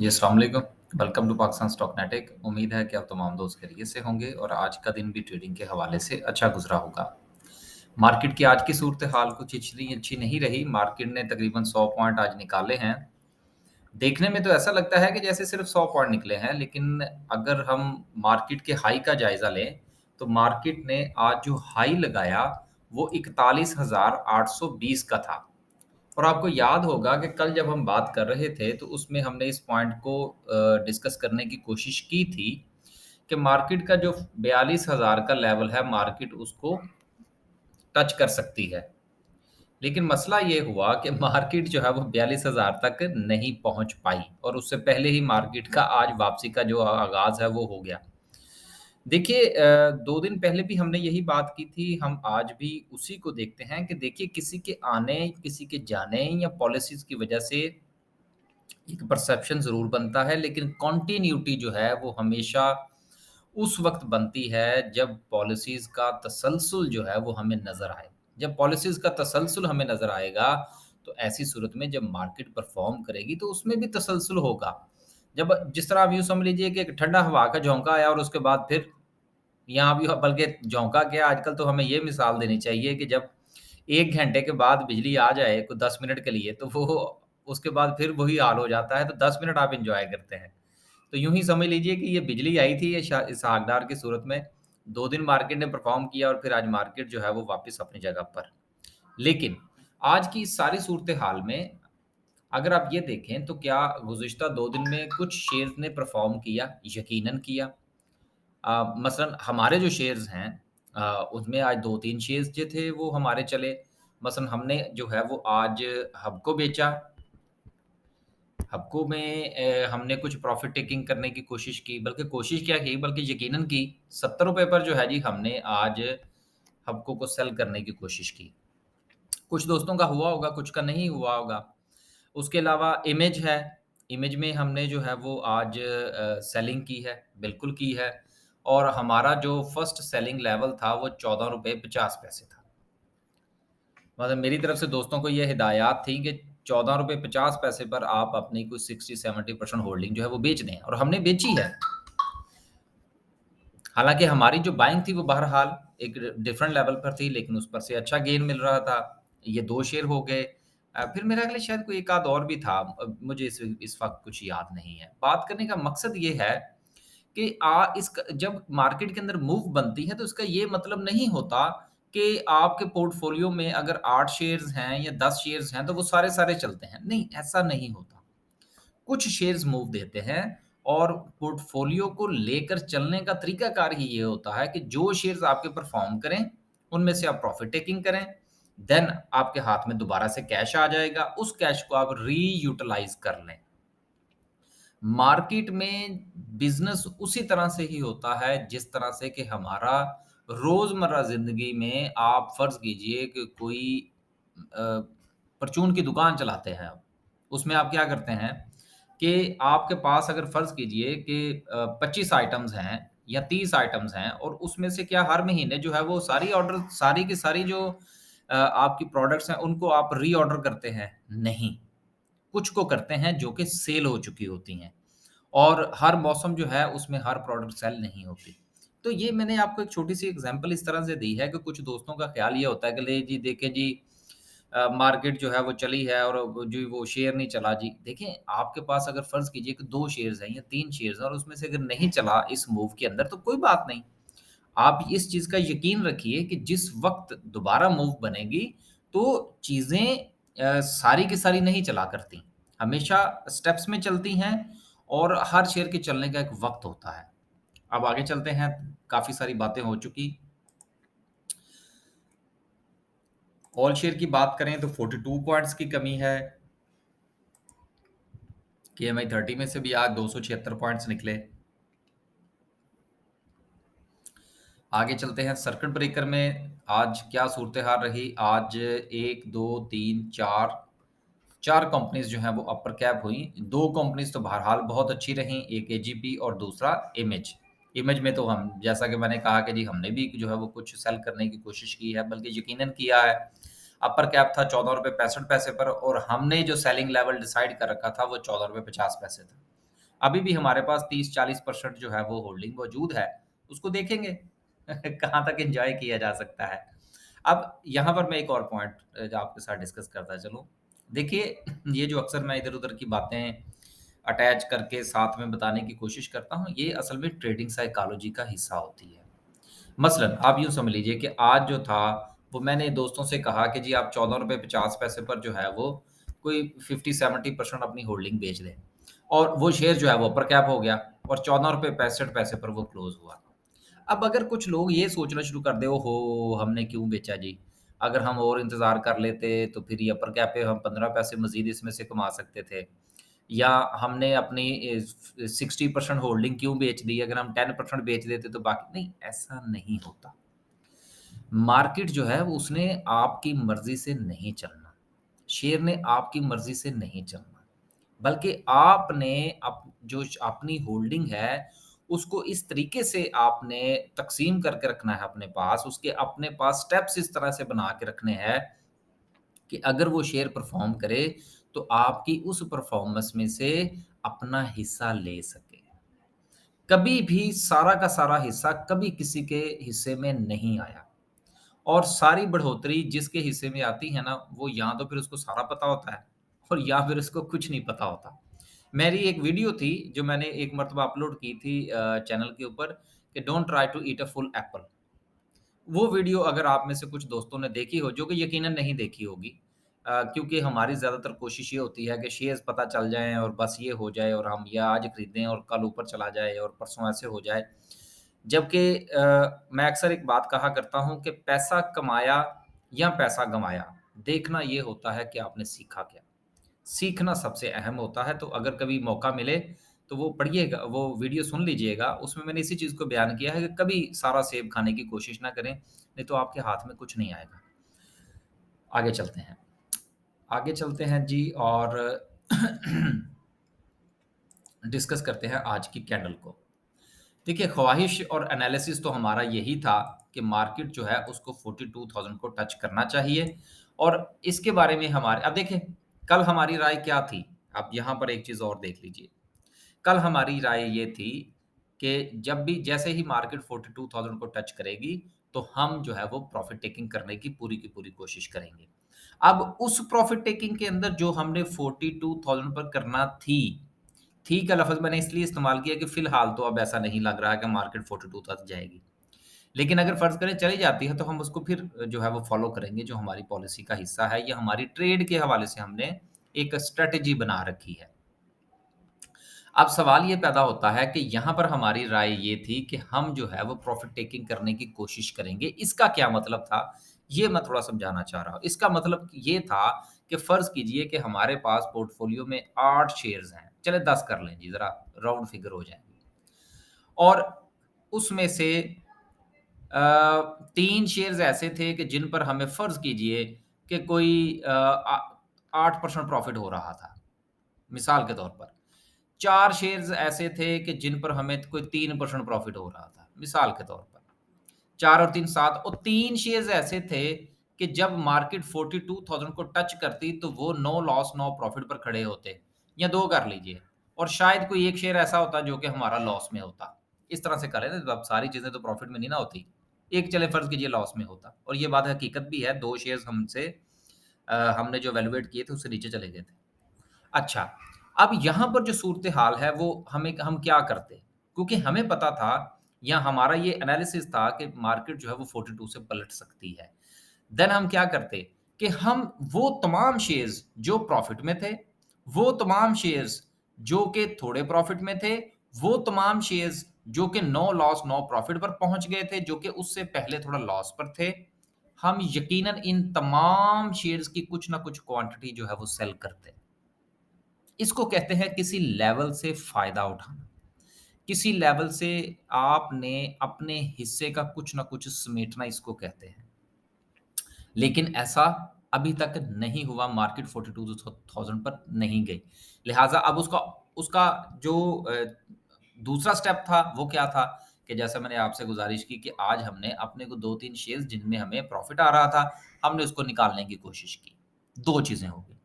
जी, अस्सलाम वालेकुम। Welcome to Pakistan stock नेटिक। उम्मीद है कि आप तमाम दोस्त खैरियत से होंगे और आज का दिन भी ट्रेडिंग के हवाले से अच्छा गुज़रा होगा। मार्केट की आज की सूरत-ए-हाल कुछ इतनी अच्छी नहीं रही। मार्केट ने तकरीबन 100 पॉइंट आज निकाले हैं। देखने में तो ऐसा लगता है कि जैसे सिर्फ़ 100 पॉइंट निकले हैं, लेकिन अगर हम मार्केट के हाई का जायज़ा लें, तो मार्केट ने आज जो हाई लगाया, वो 41,820 का था। और आपको याद होगा कि कल जब हम बात कर रहे थे, तो उसमें हमने इस पॉइंट को डिस्कस करने की कोशिश की थी कि मार्केट का जो 42,000 का लेवल है, मार्केट उसको टच कर सकती है। लेकिन मसला ये हुआ कि मार्केट जो है वो 42,000 तक नहीं पहुँच पाई और उससे पहले ही मार्केट का आज वापसी का जो आगाज़ है वो हो गया। देखिए 2 दिन पहले भी हमने यही बात की थी, हम आज भी उसी को देखते हैं कि देखिए किसी के आने, किसी के जाने या पॉलिसीज़ की वजह से एक परसेप्शन ज़रूर बनता है, लेकिन कॉन्टिन्यूटी जो है वो हमेशा उस वक़्त बनती है जब पॉलिसीज़ का तसलसल जो है वो हमें नज़र आए। जब पॉलिसीज़ का तसलसल हमें नज़र आएगा, तो ऐसी सूरत में जब मार्केट परफ़ॉर्म करेगी तो उसमें भी तसलसल होगा। जब जिस तरह आप यूँ समझ लीजिए कि एक ठंडा हवा का झोंका आया और उसके बाद फिर यहाँ भी बल्कि झोंका क्या आजकल तो हमें ये मिसाल देनी चाहिए कि जब 1 घंटे के बाद बिजली आ जाए कोई 10 मिनट के लिए, तो वो उसके बाद फिर वही हाल हो जाता है, तो 10 मिनट आप एन्जॉय करते हैं। तो यूँ ही समझ लीजिए कि ये बिजली आई थी ये इसहाकडार की सूरत में, 2 दिन मार्केट ने परफ़ॉर्म किया और फिर आज मार्केट जो है वो वापस अपनी जगह पर। लेकिन आज की इस सारी सूरत-ए-हाल में अगर आप ये देखें तो क्या गुज़िश्ता 2 दिन में कुछ शेयर्स ने परफ़ॉर्म किया? यकीनन किया। मसलन हमारे जो शेयर्स हैं उसमें आज 2-3 शेयर्स जो थे वो हमारे चले। मसलन हमने जो है वो आज हबको बेचा। हबको में हमने कुछ प्रॉफ़िट टेकिंग करने की कोशिश की, बल्कि कोशिश क्या की बल्कि यकीनन की। ₹70 पर जो है जी हमने आज हबको को सेल करने की कोशिश की। कुछ दोस्तों का हुआ होगा, कुछ का नहीं हुआ होगा। उसके अलावा इमेज है, इमेज में हमने जो है वो आज सेलिंग की है, बिल्कुल की है और हमारा जो फर्स्ट सेलिंग लेवल था वो ₹14.50 था। मतलब मेरी तरफ से दोस्तों को ये हिदायत थी कि ₹14.50 पर आप अपनी कुछ 60-70% होल्डिंग जो है वो बेच दें और हमने बेची है। हालाँकि हमारी जो बाइंग थी वो बहरहाल एक डिफरेंट लेवल पर थी लेकिन उस पर से अच्छा गेन मिल रहा था। ये 2 शेयर हो गए। फिर मेरा ख़्याल है शायद कोई एक आध और भी था। मुझे इस वक़्त कुछ याद नहीं है। बात करने का मकसद ये है कि इसका जब मार्केट के अंदर मूव बनती है तो इसका ये मतलब नहीं होता कि आपके पोर्टफ़ोलियो में अगर 8 शेयर्स हैं या 10 शेयर्स हैं तो वो सारे-सारे चलते हैं। नहीं, ऐसा नहीं होता। कुछ शेयर्स मूव देते हैं और पोर्टफोलियो को लेकर चलने का तरीकाकार ही ये होता है कि जो शेयर्स आपके परफॉर्म करें, उनमें से आप प्रॉफिट टेकिंग करें, देन आपके हाथ में दोबारा से कैश आ जाएगा, उस कैश को आप रीयूटिलाइज़ कर लें। मार्केट में बिज़नेस उसी तरह से ही होता है जिस तरह से कि हमारा रोज़मर्रा ज़िंदगी में आप फ़र्ज़ कीजिए कि कोई अ, परचून की दुकान चलाते हैं आप। उसमें आप क्या करते हैं कि आपके पास अगर फ़र्ज़ कीजिए कि 25 आइटम्स हैं या 30 आइटम्स हैं और उसमें से क्या हर महीने जो है वो सारी की सारी जो आपकी प्रोडक्ट्स हैं उनको आप रीऑर्डर करते हैं? नहीं। कुछ को करते हैं जो कि सेल हो चुकी होती हैं और हर मौसम जो है उसमें हर प्रोडक्ट सेल नहीं होती। तो ये मैंने आपको एक छोटी-सी एग्ज़ाम्पल इस तरह से दी है कि कुछ दोस्तों का ख़्याल ये होता है कि ले जी देखें जी मार्केट जो है वो चली है और वो शेयर नहीं चला जी। देखें आपके पास अगर फ़र्ज़ कीजिए कि 2 शेयर्स हैं या 3 शेयर्स हैं और उसमें से अगर नहीं चला इस मूव के अंदर तो कोई बात नहीं। आप इस चीज़ का यकीन रखिए कि जिस वक़्त दोबारा मूव बनेगी, तो चीज़ें सारी की सारी नहीं चला करती। हमेशा स्टेप्स में चलती हैं और हर शेयर के चलने का एक वक़्त होता है। अब आगे चलते हैं, काफ़ी सारी बातें हो चुकी। ऑल शेयर की बात करें तो 42 पॉइंट्स की कमी है। केएमआई 30 में से भी आज 276 पॉइंट्स निकले। आगे चलते हैं सर्किट ब्रेकर में आज क्या सूरत-ए-हाल रही? आज 1, 2, 3, 4 कंपनीज़ जो हैं वो अपर कैप हुई। 2 कंपनीज़ तो बहरहाल बहुत अच्छी रहीं, एक एजीपी और दूसरा इमेज। इमेज में तो हम जैसा कि मैंने कहा कि जी हमने भी जो है वो कुछ सेल करने की कोशिश की है, बल्कि यकीनन किया है। अपर कैप था ₹14.65 पर और हमने जो सेलिंग लेवल डिसाइड कर रखा था वो ₹14.50 था। अभी भी हमारे पास 30-40% जो है वो होल्डिंग मौजूद है, उसको देखेंगे कहाँ तक एन्जॉय किया जा सकता है। अब यहाँ पर मैं एक और पॉइंट आपके साथ डिस्कस करता चलूँ। देखिए, ये जो अक्सर मैं इधर-उधर की बातें अटैच करके साथ में बताने की कोशिश करता हूँ, ये असल में ट्रेडिंग साइकोलॉजी का हिस्सा होती है। मसलन आप यूँ समझ लीजिए कि आज जो था, वो मैंने दोस्तों से कहा कि जी आप ₹14.50 पर जो है वो कोई 50-70% अपनी होल्डिंग बेच दें। और वो शेयर जो है वो अपर कैप हो गया और ₹14.65 पर वो क्लोज़ हुआ। अब अगर कुछ लोग ये सोचना शुरू कर दें, ओहो! हमने क्यों बेचा जी? अगर हम और इंतज़ार कर लेते तो फिर ये अपर कैप पे हम 15 पैसे मज़ीद इसमें से कमा सकते थे। या हमने अपनी 60% होल्डिंग क्यों बेच दी? अगर हम 10% बेच देते तो बाकी नहीं, ऐसा नहीं होता। मार्केट जो है वो उसने आपकी मर्ज़ी से नहीं चलना। शेयर ने आपकी मर्ज़ी से नहीं चलना। बल्कि आपने जो अपनी होल्डिंग है, उसको इस तरीके से आपने तक़सीम करके रखना है अपने पास, उसके अपने पास स्टेप्स इस तरह से बना के रखने हैं कि अगर वो शेयर परफ़ॉर्म करे, तो आपकी उस परफ़ॉर्मेंस में से अपना हिस्सा ले सके। कभी भी सारा का सारा हिस्सा कभी किसी के हिस्से में नहीं आया और सारी बढ़ोतरी जिसके हिस्से में आती है ना, वो या तो फिर उसको सारा पता होता है और या फिर उसको कुछ नहीं पता होता। मेरी एक वीडियो थी जो मैंने एक मर्तबा अपलोड की थी चैनल के ऊपर कि don't try to eat a full apple. वो वीडियो अगर आप में से कुछ दोस्तों ने देखी हो, जो कि यकीनन नहीं देखी होगी क्योंकि हमारी ज़्यादातर कोशिश ये होती है कि शेयर्स पता चल जाएँ और बस ये हो जाए और हम ये आज खरीदें और कल ऊपर चला जाए और परसों ऐसे हो जाए। जबकि मैं अक्सर एक बात कहा करता हूँ कि पैसा कमाया या पैसा गँवाया, देखना ये होता है कि आपने सीखा क्या? सीखना सबसे अहम होता है, तो अगर कभी मौका मिले, तो वो पढ़िएगा, वो वीडियो सुन लीजिएगा। उसमें मैंने इसी चीज़ को बयान किया है कि कभी सारा सेब खाने की कोशिश ना करें, नहीं तो आपके हाथ में कुछ नहीं आएगा। आगे चलते हैं। आगे चलते हैं जी और डिस्कस करते हैं आज की कैंडल को। देखिए, ख्वाहिश और एनालिसिस तो हमारा यही था कि मार्केट जो है उसको 42,000 को टच करना चाहिए और इसके बारे में हमारे अब देखिए, कल हमारी राय क्या थी? आप यहाँ पर एक चीज़ और देख लीजिए। कल हमारी राय ये थी कि जब भी जैसे ही मार्केट 42,000 को टच करेगी, तो हम जो है वो प्रॉफ़िट टेकिंग करने की पूरी कोशिश करेंगे। अब उस प्रॉफ़िट टेकिंग के अंदर जो हमने 42,000 पर करना थी का लफ़्ज़ मैंने इसलिए इस्तेमाल किया कि फ़िलहाल तो अब ऐसा नहीं लग रहा है कि मार्केट 42 तक जाएगी। लेकिन अगर फ़र्ज़ करें चली जाती है तो हम उसको फिर जो है वो फ़ॉलो करेंगे जो हमारी पॉलिसी का हिस्सा है या हमारी ट्रेड के हवाले से हमने एक स्ट्रैटेजी बना रखी है। अब सवाल ये पैदा होता है कि यहाँ पर हमारी राय ये थी कि हम जो है वो प्रॉफ़िट टेकिंग करने की कोशिश करेंगे। इसका क्या मतलब था? ये मैं थोड़ा समझाना चाह रहा हूँ। इसका मतलब ये था कि फ़र्ज़ कीजिए कि हमारे पास पोर्टफ़ोलियो में 8 शेयर्स हैं। चलें 10 कर लें जी, ज़रा राउंड फ़िगर हो जाएँगे। और उसमें से 3 शेयर्स ऐसे थे कि जिन पर हमें फ़र्ज़ कीजिए कि कोई 8% प्रॉफ़िट हो रहा था, मिसाल के तौर पर। 4 शेयर्स ऐसे थे कि जिन पर हमें कोई 3% प्रॉफ़िट हो रहा था, मिसाल के तौर पर। 4 और 3 7 और 3 शेयर्स ऐसे थे कि जब मार्केट 42,000 को टच करती तो वो नो लॉस नो प्रॉफ़िट पर खड़े होते या 2 कर लीजिए और शायद कोई 1 शेयर ऐसा होता जो कि हमारा लॉस में होता। इस तरह से करें ना तो अब सारी चीज़ें तो प्रॉफ़िट में नहीं ना होती। एक चलें फ़र्ज़ कीजिए लॉस में होता और ये बात हकीकत भी है 2 शेयर्स हमने जो वैल्यूएट किए थे उससे नीचे चले गए थे। अच्छा, अब यहाँ पर जो सूरत-ए-हाल है वो हम क्या करते? क्योंकि हमें पता था या हमारा ये एनालिसिस था कि मार्केट जो है वो 42 से पलट सकती है। देन हम क्या करते कि हम वो तमाम शेयर्स जो प्रॉफ़िट में थे, वो तमाम शेयर्स जो कि थोड़े प्रॉफ़िट में थे, वो तमाम शेयर्स जो कि नो लॉस नो प्रॉफ़िट पर पहुँच गए थे, जो कि उससे पहले थोड़ा लॉस पर थे, हम यकीनन इन तमाम शेयर्स की कुछ ना कुछ क्वांटिटी जो है वो सेल करते। इसको कहते हैं किसी लेवल से फ़ायदा उठाना। किसी लेवल से आपने अपने हिस्से का कुछ न कुछ समेटना इसको कहते हैं। लेकिन ऐसा अभी तक नहीं हुआ मार्केट 42,000 पर नहीं गई। लिहाज़ा अब उसका उसका जो दूसरा स्टेप था वो क्या था कि जैसा मैंने आपसे गुज़ारिश की कि आज हमने अपने को 2-3 शेयर्स जिनमें हमें प्रॉफ़िट आ रहा था, हमने उसको निकालने की कोशिश की। 2 चीज़ें हो गई।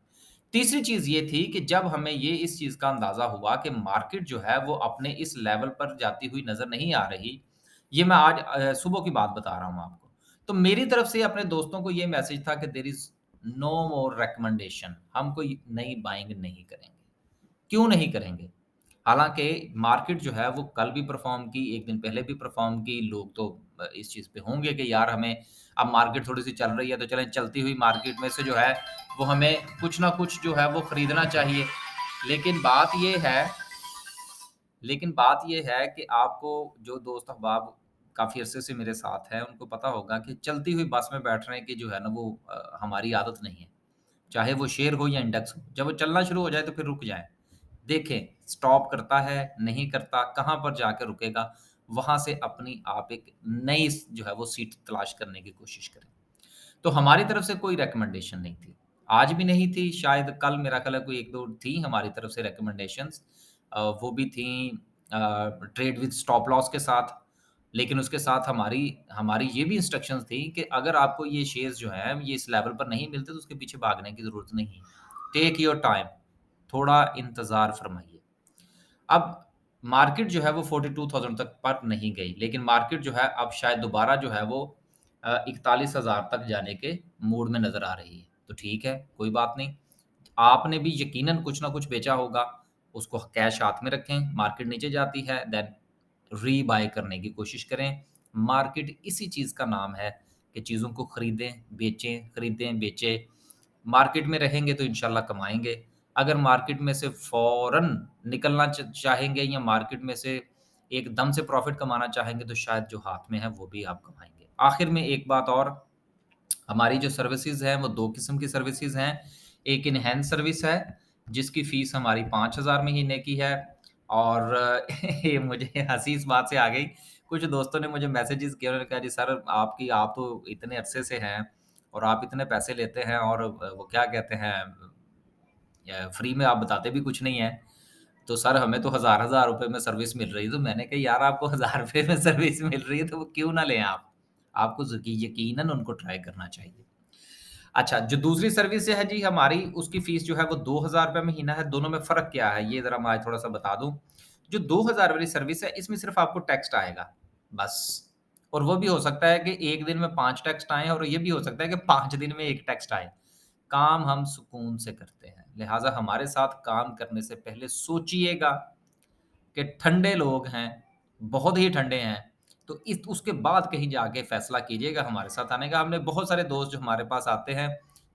तीसरी चीज़ ये थी कि जब हमें ये इस चीज़ का अंदाज़ा हुआ कि मार्केट जो है वो अपने इस लेवल पर जाती हुई नज़र नहीं आ रही, ये मैं आज सुबह की बात बता रहा हूँ आपको। तो मेरी तरफ से अपने दोस्तों को ये मैसेज था कि there is no more recommendation, हम कोई नई बाइंग नहीं करेंगे। क्यों नहीं करेंगे? हालाँकि मार्केट जो है वो कल भी परफ़ॉर्म की, 1 दिन पहले भी परफ़ॉर्म की, लोग तो इस चीज़ पे होंगे कि यार हमें अब मार्केट थोड़ी-सी चल रही है तो चलें चलती हुई मार्केट में से जो है वो हमें कुछ ना कुछ जो है वो खरीदना चाहिए। लेकिन बात ये है लेकिन बात ये है कि आपको जो दोस्त अहबाब काफ़ी अरसे से मेरे साथ हैं, उनको पता होगा कि चलती हुई बस में बैठने की जो है ना वो हमारी आदत नहीं है। चाहे वो शेयर हो या इंडेक्स हो। जब वो चलना शुरू हो जाए तो फिर रुक जाएँ। देखें, स्टॉप करता है, नहीं करता, कहाँ पर जाके रुकेगा, वहाँ से अपनी आप एक नई जो है वो सीट तलाश करने की कोशिश करें। तो हमारी तरफ से कोई रिकमेंडेशन नहीं थी। आज भी नहीं थी, शायद कल मेरा ख़्याल है कोई 1-2 थी हमारी तरफ से रिकमेंडेशंस। वो भी थी ट्रेड विद स्टॉप लॉस के साथ। लेकिन उसके साथ हमारी हमारी ये भी इंस्ट्रक्शंस थी कि अगर आपको ये शेयर्स जो हैं, ये इस लेवल पर नहीं मिलते तो उसके पीछे भागने की ज़रूरत नहीं है। टेक योर टाइम, थोड़ा इंतज़ार फ़रमाइए। अब मार्केट जो है वो 42,000 तक पर नहीं गई, लेकिन मार्केट जो है अब शायद दोबारा जो है वो 41,000 तक जाने के मूड में नज़र आ रही है। तो ठीक है, कोई बात नहीं। आपने भी यकीनन कुछ ना कुछ बेचा होगा, उसको कैश हाथ में रखें, मार्केट नीचे जाती है देन रीबाय करने की कोशिश करें। मार्केट इसी चीज़ का नाम है कि चीज़ों को खरीदें, बेचें। मार्केट में रहेंगे तो इंशाल्लाह कमाएँगे। अगर मार्केट में से फ़ौरन निकलना चाहेंगे या मार्केट में से एकदम से प्रॉफ़िट कमाना चाहेंगे तो शायद जो हाथ में है वो भी आप कमाएँगे। आखिर में एक बात और, हमारी जो सर्विसेज़ हैं वो 2 किस्म की सर्विसेज़ हैं। एक इन्हांस सर्विस है जिसकी फ़ीस हमारी 5,000 महीने की है और ये मुझे हँसी इस बात से आ गई, कुछ दोस्तों ने मुझे मैसेजेस किए, उन्होंने कहा जी सर आप तो इतने अरसे से हैं और आप इतने पैसे लेते हैं और वो क्या कहते हैं फ्री में आप बताते भी कुछ नहीं हैं। तो सर हमें तो हज़ार-हज़ार रुपए में सर्विस मिल रही है। तो मैंने कहा यार आपको हज़ार रुपए में सर्विस मिल रही है तो वो क्यों ना लें आप? आपको यकीनन उनको ट्राई करना चाहिए। अच्छा, जो दूसरी सर्विस है जी हमारी, उसकी फ़ीस जो है वो ₹2000 महीना है। दोनों में फ़र्क क्या है? ये ज़रा मैं आज थोड़ा-सा बता दूँ। जो 2000 वाली सर्विस है, इसमें सिर्फ़ आपको टेक्स्ट आएगा, बस। और वो भी हो सकता है कि 1 दिन में 5 टेक्स्ट आएँ और ये भी हो सकता है कि 5 दिन में 1 टेक्स्ट आए। काम हम सुकून से करते हैं, लिहाज़ा हमारे साथ काम करने से पहले सोचिएगा कि ठंडे लोग हैं, बहुत ही ठंडे हैं, तो इस उसके बाद कहीं जाके फ़ैसला कीजिएगा हमारे साथ आने का। हमने बहुत सारे दोस्त जो हमारे पास आते हैं,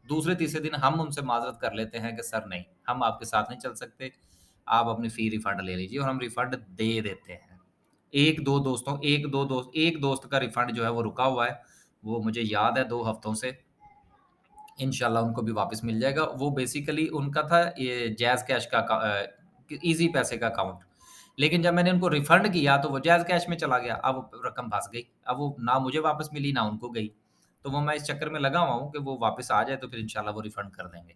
दूसरे-तीसरे दिन हम उनसे माज़रत कर लेते हैं कि सर नहीं, हम आपके साथ नहीं चल सकते, आप अपनी फ़ी रिफ़ंड ले लीजिए और हम रिफ़ंड दे देते हैं। 1 दोस्त का रिफ़ंड जो है वो रुका हुआ है, वो मुझे याद है 2 हफ्तों से, इंशाल्लाह उनको भी वापस मिल जाएगा। वो बेसिकली उनका था ये जैज़ कैश का ईज़ी पैसे का अकाउंट। लेकिन जब मैंने उनको रिफंड किया तो वो जैज़ कैश में चला गया। अब वो रकम फँस गई। अब वो ना मुझे वापस मिली ना उनको गई। तो वो मैं इस चक्कर में लगा हुआ हूँ कि वो वापस आ जाए तो फिर इंशाल्लाह वो रिफंड कर देंगे।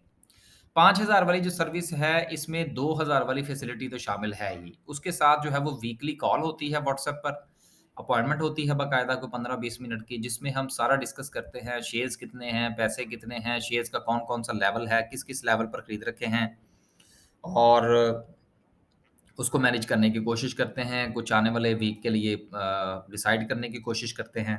5000 वाली जो सर्विस है इसमें 2000 वाली फैसिलिटी तो शामिल है ही। उसके साथ जो है वो वीकली कॉल होती है व्हाट्सएप पर। अपॉइंटमेंट होती है बाकायदा कोई 15-20 मिनट की जिसमें हम सारा डिस्कस करते हैं, शेयर्स कितने हैं, पैसे कितने हैं, शेयर्स का कौन-कौन सा लेवल है, किस-किस लेवल पर खरीद रखे हैं और उसको मैनेज करने की कोशिश करते हैं। कुछ आने वाले वीक के लिए डिसाइड करने की कोशिश करते हैं।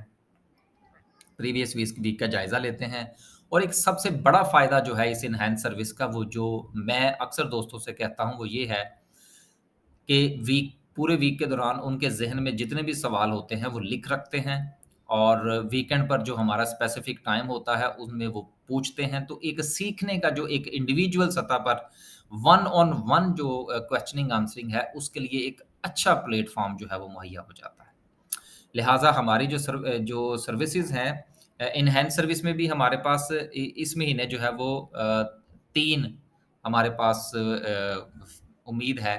प्रीवियस वीक वीक का जायज़ा लेते हैं और एक सबसे बड़ा फ़ायदा जो है इस एनहांस सर्विस का वो जो मैं अक्सर दोस्तों से कहता हूँ वो ये है कि पूरे वीक के दौरान उनके ज़हन में जितने भी सवाल होते हैं वो लिख रखते हैं और वीकेंड पर जो हमारा स्पेसिफिक टाइम होता है उनमें वो पूछते हैं। तो एक सीखने का जो एक इंडिविजुअल सतह पर वन ऑन वन जो क्वेश्चनिंग आंसरिंग है उसके लिए एक अच्छा प्लेटफ़ॉर्म जो है वो मुहैया हो जाता है। लिहाज़ा हमारी जो सर्विसेज़ हैं एनहांस सर्विस में भी हमारे पास इस महीने जो है वो 3 हमारे पास उम्मीद है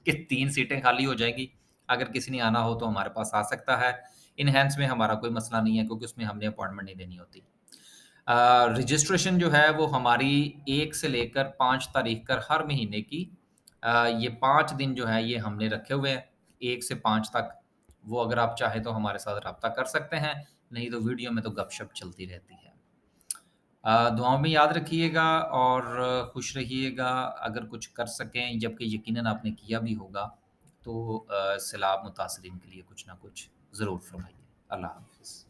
कि 3 सीटें खाली हो जाएँगी। अगर किसी ने आना हो तो हमारे पास आ सकता है। एनहांस में हमारा कोई मसला नहीं है क्योंकि उसमें हमने अपॉइंटमेंट नहीं देनी होती। रजिस्ट्रेशन जो है वो हमारी 1 से लेकर 5 तारीख तक हर महीने की ये 5 दिन जो है ये हमने रखे हुए हैं, 1 से 5 तक। वो अगर आप चाहें तो हमारे साथ राब्ता कर सकते हैं, नहीं तो वीडियो में तो गपशप चलती रहती है। दुआओं में याद रखिएगा और खुश रहिएगा। अगर कुछ कर सकें, जबकि यकीनन आपने किया भी होगा, तो सैलाब मुतासरीन के लिए कुछ ना कुछ ज़रूर फ़रमाइए। अल्लाह हाफ़िज़।